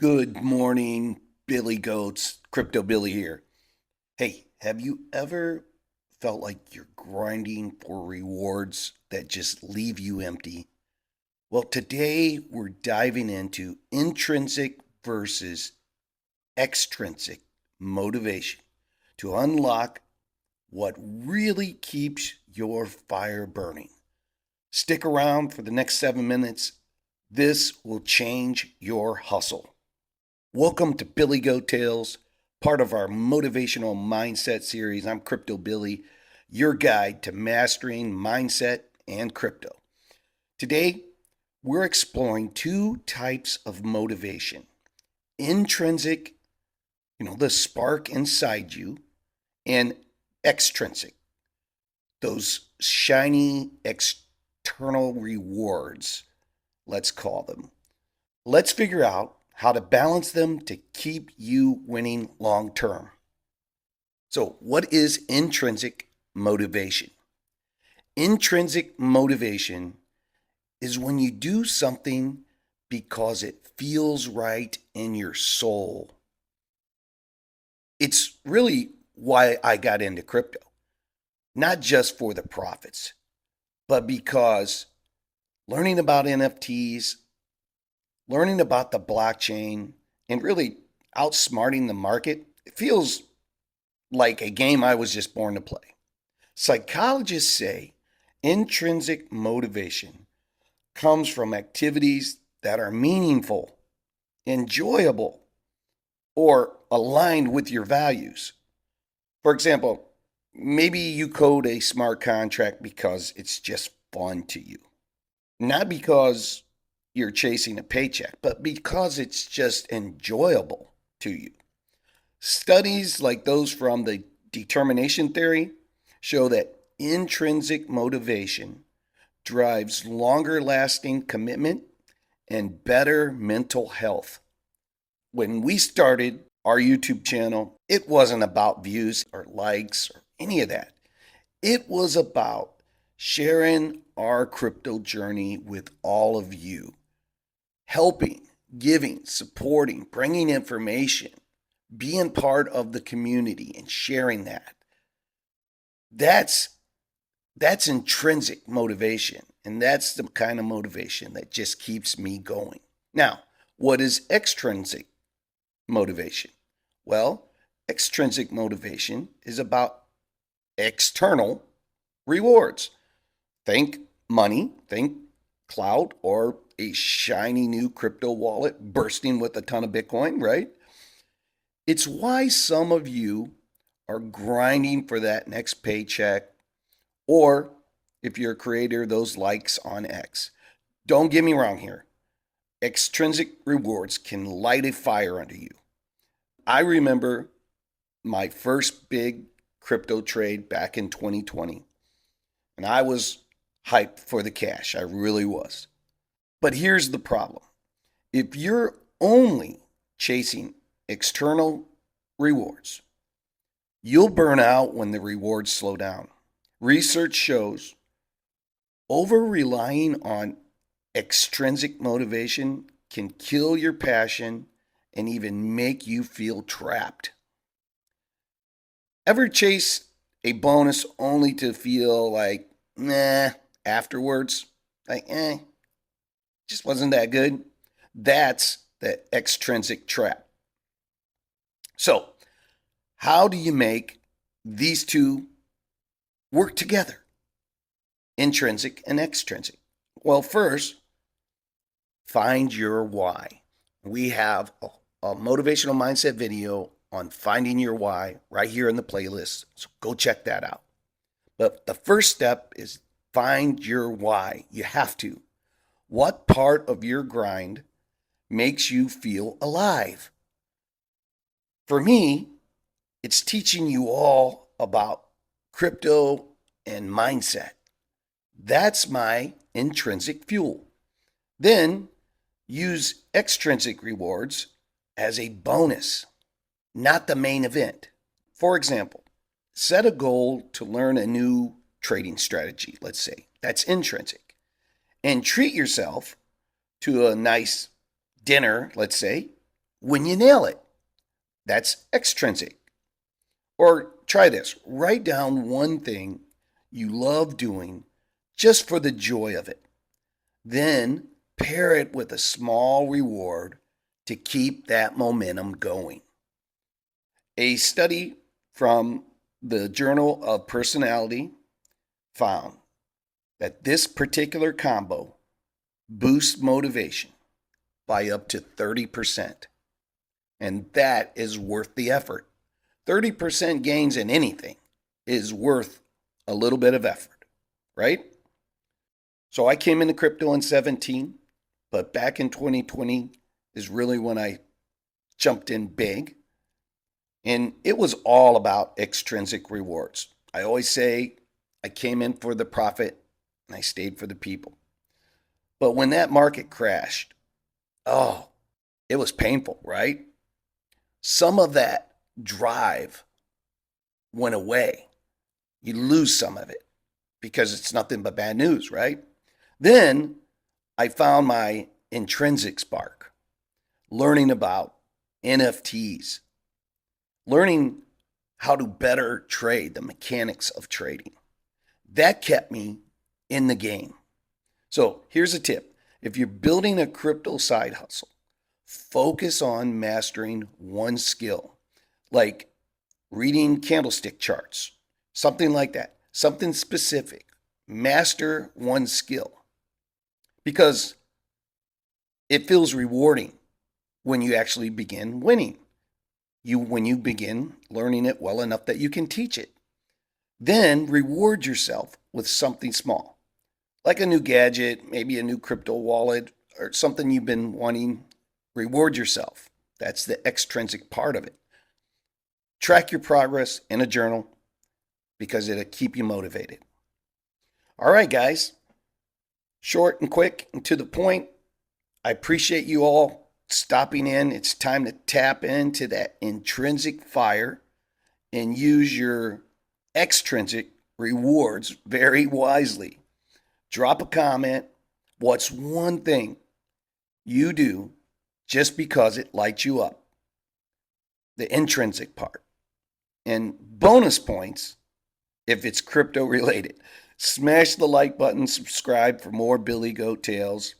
Good morning, Billy Goats. Crypto Billy here. Hey, have you ever felt like you're grinding for rewards that just leave you empty? Well, today we're diving into intrinsic versus extrinsic motivation to unlock what really keeps your fire burning. Stick around for the next 7 minutes. This will change your hustle. Welcome to Billy Goat Tales, part of our Motivational Mindset series. I'm Crypto Billy, your guide to mastering mindset and crypto. Today, we're exploring two types of motivation. Intrinsic, the spark inside you, and extrinsic, those shiny external rewards, let's call them. Let's figure out how to balance them to keep you winning long term. So, what is intrinsic motivation? Intrinsic motivation is when you do something because it feels right in your soul. It's really why I got into crypto, not just for the profits, but because learning about NFTs, learning about the blockchain, and really outsmarting the market, it feels like a game I was just born to play. Psychologists say intrinsic motivation comes from activities that are meaningful, enjoyable, or aligned with your values. For example, maybe you code a smart contract because it's just fun to you, not because you're chasing a paycheck, but because it's just enjoyable to you. Studies like those from the determination theory show that intrinsic motivation drives longer lasting commitment and better mental health. When we started our YouTube channel, it wasn't about views or likes or any of that. It was about sharing our crypto journey with all of you. Helping, giving, supporting, bringing information, being part of the community and sharing that. That's intrinsic motivation, and that's the kind of motivation that just keeps me going. Now, what is extrinsic motivation? Well, extrinsic motivation is about external rewards. Think money, think clout, or a shiny new crypto wallet bursting with a ton of Bitcoin, right? It's why some of you are grinding for that next paycheck, or if you're a creator, those likes on X. Don't get me wrong here. Extrinsic rewards can light a fire under you. I remember my first big crypto trade back in 2020, and I was hyped for the cash. I really was. But here's the problem. If you're only chasing external rewards, you'll burn out when the rewards slow down. Research shows over relying on extrinsic motivation can kill your passion and even make you feel trapped. Ever chase a bonus only to feel like, nah, afterwards? Like, just wasn't that good. That's the extrinsic trap. So, how do you make these two work together? Intrinsic and extrinsic. Well, first, find your why. We have a motivational mindset video on finding your why right here in the playlist. So go check that out. But the first step is find your why. You have to. What part of your grind makes you feel alive? For me, it's teaching you all about crypto and mindset. That's my intrinsic fuel. Then use extrinsic rewards as a bonus, not the main event. For example, set a goal to learn a new trading strategy, let's say. That's intrinsic. And treat yourself to a nice dinner, let's say, when you nail it. That's extrinsic. Or try this, write down one thing you love doing just for the joy of it. Then pair it with a small reward to keep that momentum going. A study from the Journal of Personality found that this particular combo boosts motivation by up to 30%. And that is worth the effort. 30% gains in anything is worth a little bit of effort, right? So I came into crypto in 17, but back in 2020 is really when I jumped in big. And it was all about extrinsic rewards. I always say I came in for the profit and I stayed for the people. But when that market crashed, oh, it was painful, right? Some of that drive went away. You lose some of it because it's nothing but bad news, right? Then I found my intrinsic spark, learning about NFTs, learning how to better trade, the mechanics of trading. That kept me in the game. So here's a tip. If you're building a crypto side hustle, focus on mastering one skill, like reading candlestick charts, something like that, something specific. Master one skill because it feels rewarding when you actually begin winning. When you begin learning it well enough that you can teach it. Then reward yourself with something small, like a new gadget, maybe a new crypto wallet, or something you've been wanting. Reward yourself. That's the extrinsic part of it. Track your progress in a journal because it'll keep you motivated. All right, guys. Short and quick and to the point. I appreciate you all stopping in. It's time to tap into that intrinsic fire and use your extrinsic rewards very wisely. Drop a comment. What's one thing you do just because it lights you up? The intrinsic part. And bonus points if it's crypto related. Smash the like button, subscribe for more Billy Goat Tales,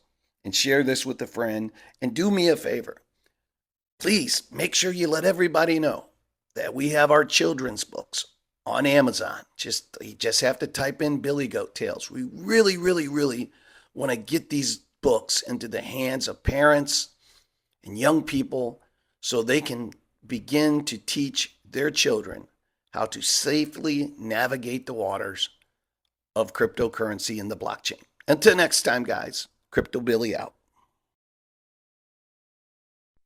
and share this with a friend. And do me a favor. Please make sure you let everybody know that we have our children's books on Amazon. You just have to type in Billy Goat Tales. We really, really, really want to get these books into the hands of parents and young people so they can begin to teach their children how to safely navigate the waters of cryptocurrency and the blockchain. Until next time, guys, Crypto Billy out.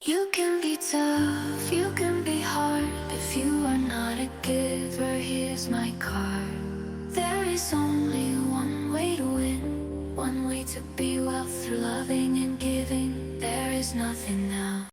You can be tough, you can be hard. If you are not a giver, here's my card. There is only one way to win, one way to be well through loving and giving. There is nothing now.